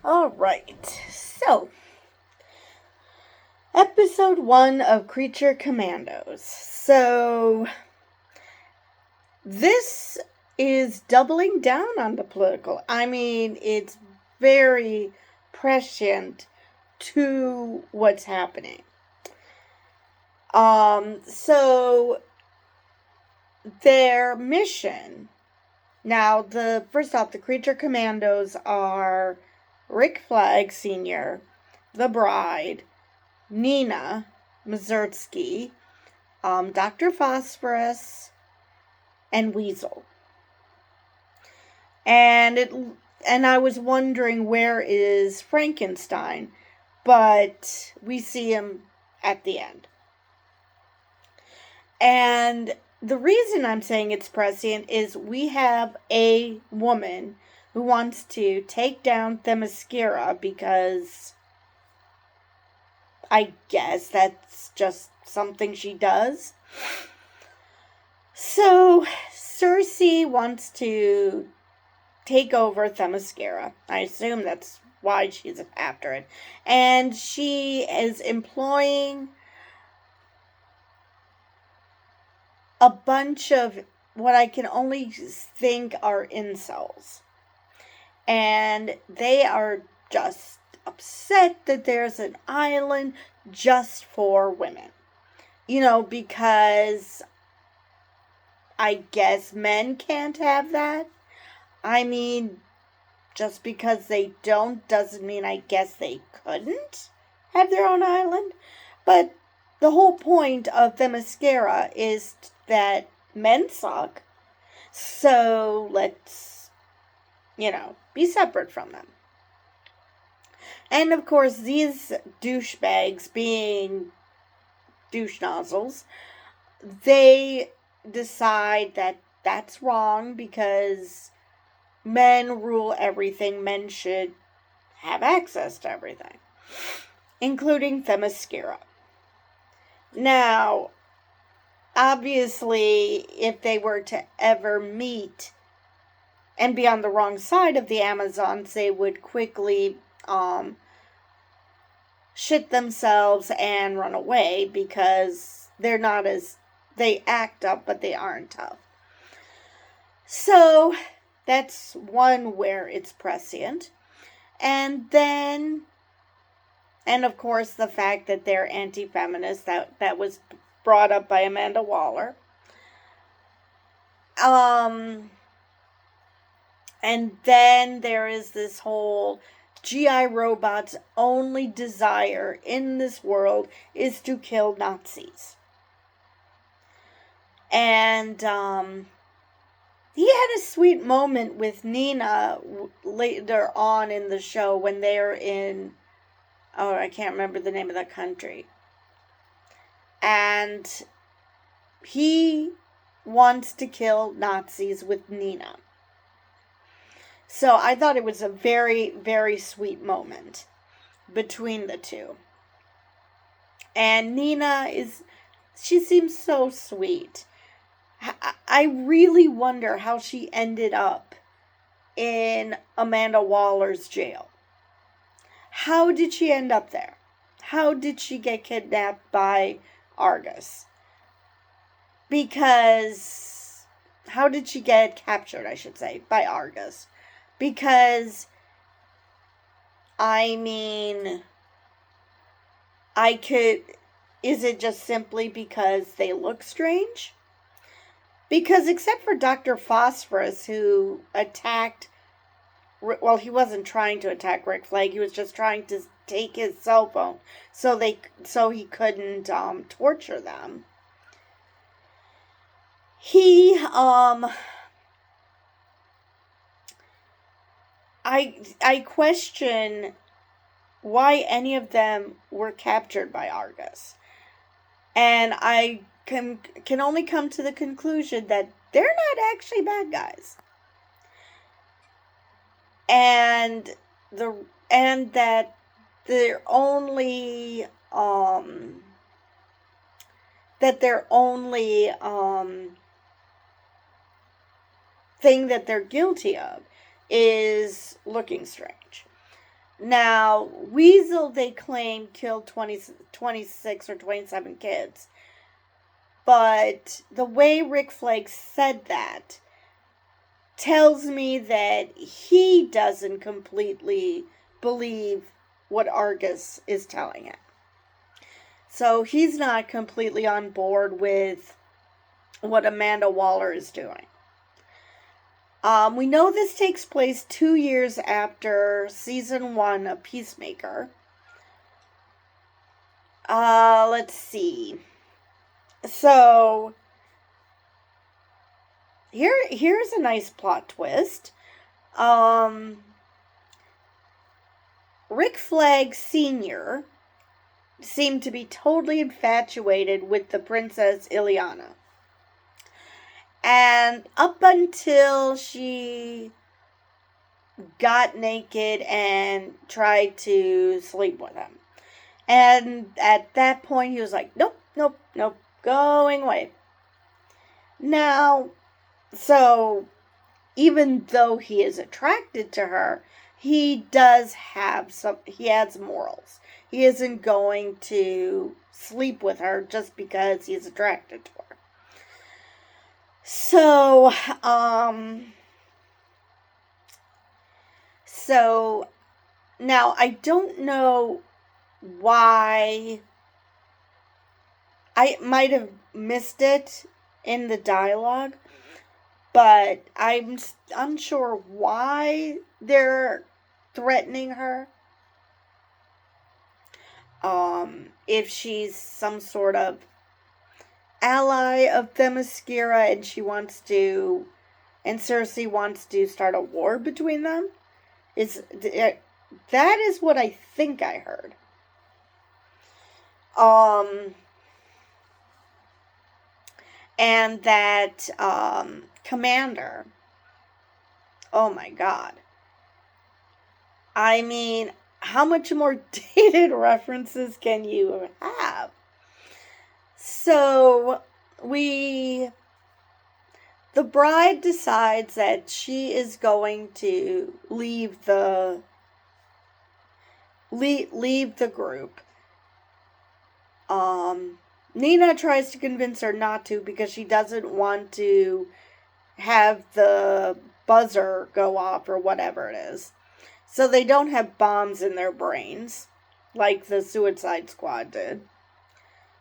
All right. So, episode 1 of Creature Commandos. So, this is doubling down on the political. I mean, it's very prescient to what's happening. So their mission. Now, first off, the Creature Commandos are Rick Flag Sr., the Bride, Nina Mazursky, Dr. Phosphorus, and Weasel. And I was wondering, where is Frankenstein? But we see him at the end. And the reason I'm saying it's prescient is we have a woman who wants to take down Themyscira because I guess that's just something she does. So Cersei wants to take over Themyscira. I assume that's why she's after it. And she is employing a bunch of what I can only think are incels. And they are just upset that there's an island just for women. You know, because I guess men can't have that. I mean, just because they don't doesn't mean I guess they couldn't have their own island. But the whole point of Themyscira is that men suck. So let's, be separate from them. And of course, these douchebags, being douche nozzles, they decide that that's wrong because men rule everything. Men should have access to everything, including Themyscira. Now, obviously, if they were to ever meet and be on the wrong side of the Amazons, they would quickly shit themselves and run away because they're not they act up, but they aren't tough. So that's one where it's prescient. And then, and of course, the fact that they're anti-feminist, that was brought up by Amanda Waller. And then there is this whole GI robot's only desire in this world is to kill Nazis. And he had a sweet moment with Nina later on in the show when they're in, I can't remember the name of the country. And he wants to kill Nazis with Nina. So I thought it was a very, very sweet moment between the two. And Nina she seems so sweet. I really wonder how she ended up in Amanda Waller's jail. How did she end up there? How did she get kidnapped by Argus? Because, how did she get captured, I should say, by Argus? Because, I mean, is it just simply because they look strange? Because except for Dr. Phosphorus, who attacked, well, he wasn't trying to attack Rick Flag, he was just trying to take his cell phone so he couldn't torture them. I question why any of them were captured by Argus. And I can only come to the conclusion that they're not actually bad guys. And that their only thing that they're guilty of is looking strange. Now, Weasel, they claim, killed 26 or 27 kids. But the way Rick Flag said that tells me that he doesn't completely believe what Argus is telling him. So he's not completely on board with what Amanda Waller is doing. We know this takes place 2 years after season 1 of Peacemaker. Let's see. So here's a nice plot twist. Rick Flag Sr. seemed to be totally infatuated with the Princess Ileana. And up until she got naked and tried to sleep with him. And at that point, he was like, nope, nope, nope, going away. Now, so even though he is attracted to her, he has morals. He isn't going to sleep with her just because he's attracted to her. So now I don't know why. I might have missed it in the dialogue, but I'm unsure why they're threatening her. If she's some sort of ally of Themyscira and Cersei wants to start a war between them. That is what I think I heard. And that commander, oh my god. I mean, how much more dated references can you have? So, the bride decides that she is going to leave the group. Nina tries to convince her not to because she doesn't want to have the buzzer go off or whatever it is. So they don't have bombs in their brains like the Suicide Squad did.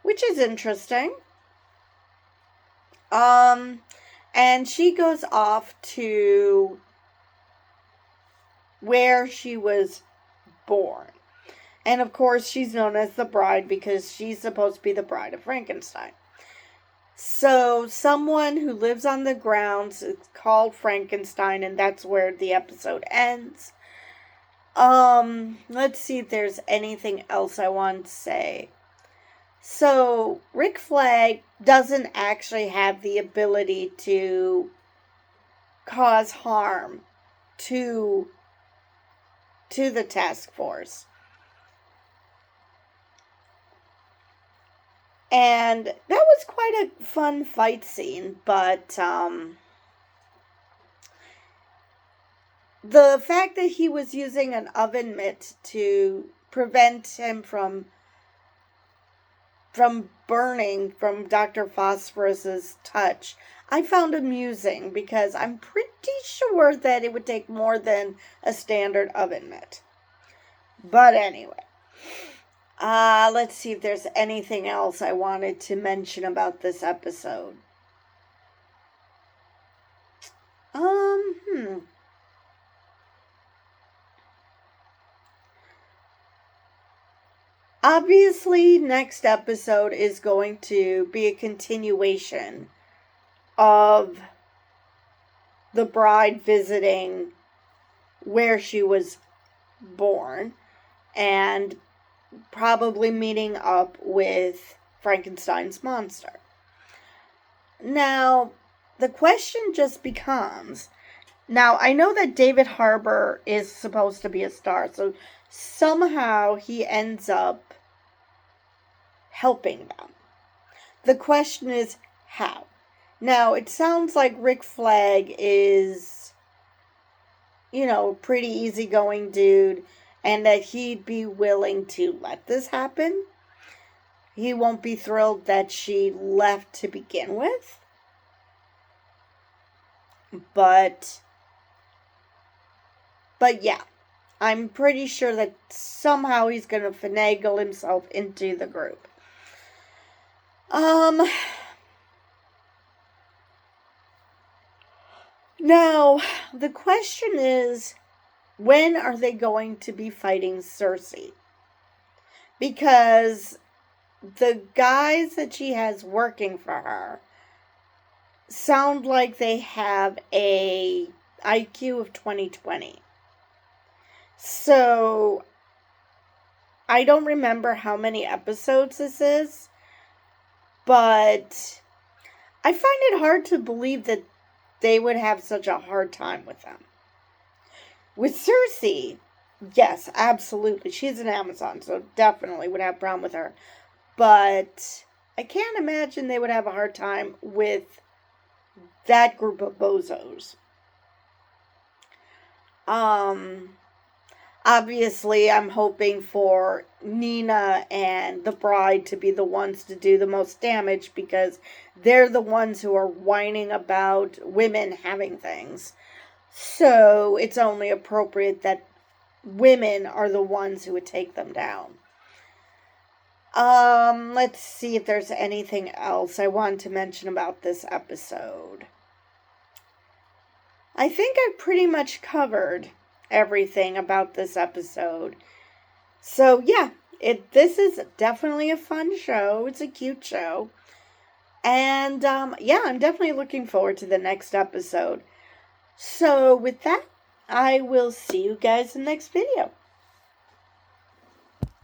Which is interesting. And she goes off to where she was born. And of course, she's known as the bride because she's supposed to be the bride of Frankenstein. So, someone who lives on the grounds is called Frankenstein, and that's where the episode ends. Let's see if there's anything else I want to say. So, Rick Flag doesn't actually have the ability to cause harm to the task force. And that was quite a fun fight scene, but the fact that he was using an oven mitt to prevent him from burning from Dr. Phosphorus's touch, I found amusing because I'm pretty sure that it would take more than a standard oven mitt. But anyway, let's see if there's anything else I wanted to mention about this episode. Obviously, next episode is going to be a continuation of the bride visiting where she was born and probably meeting up with Frankenstein's monster. Now, the question just becomes, now I know that David Harbour is supposed to be a star, so somehow he ends up helping them. The question is, how? Now, it sounds like Rick Flag is, a pretty easygoing dude, and that he'd be willing to let this happen. He won't be thrilled that she left to begin with. But yeah, I'm pretty sure that somehow he's going to finagle himself into the group. Now, the question is, when are they going to be fighting Cersei? Because the guys that she has working for her sound like they have a IQ of 2020. So, I don't remember how many episodes this is, but I find it hard to believe that they would have such a hard time with them. With Cersei, yes, absolutely. She's an Amazon, so definitely would have a problem with her. But I can't imagine they would have a hard time with that group of bozos. Obviously, I'm hoping for Nina and the bride to be the ones to do the most damage because they're the ones who are whining about women having things. So it's only appropriate that women are the ones who would take them down. Let's see if there's anything else I want to mention about this episode. I think I pretty much covered everything about this episode. So yeah, this is definitely a fun show. It's a cute show. And yeah, I'm definitely looking forward to the next episode. So with that, I will see you guys in the next video.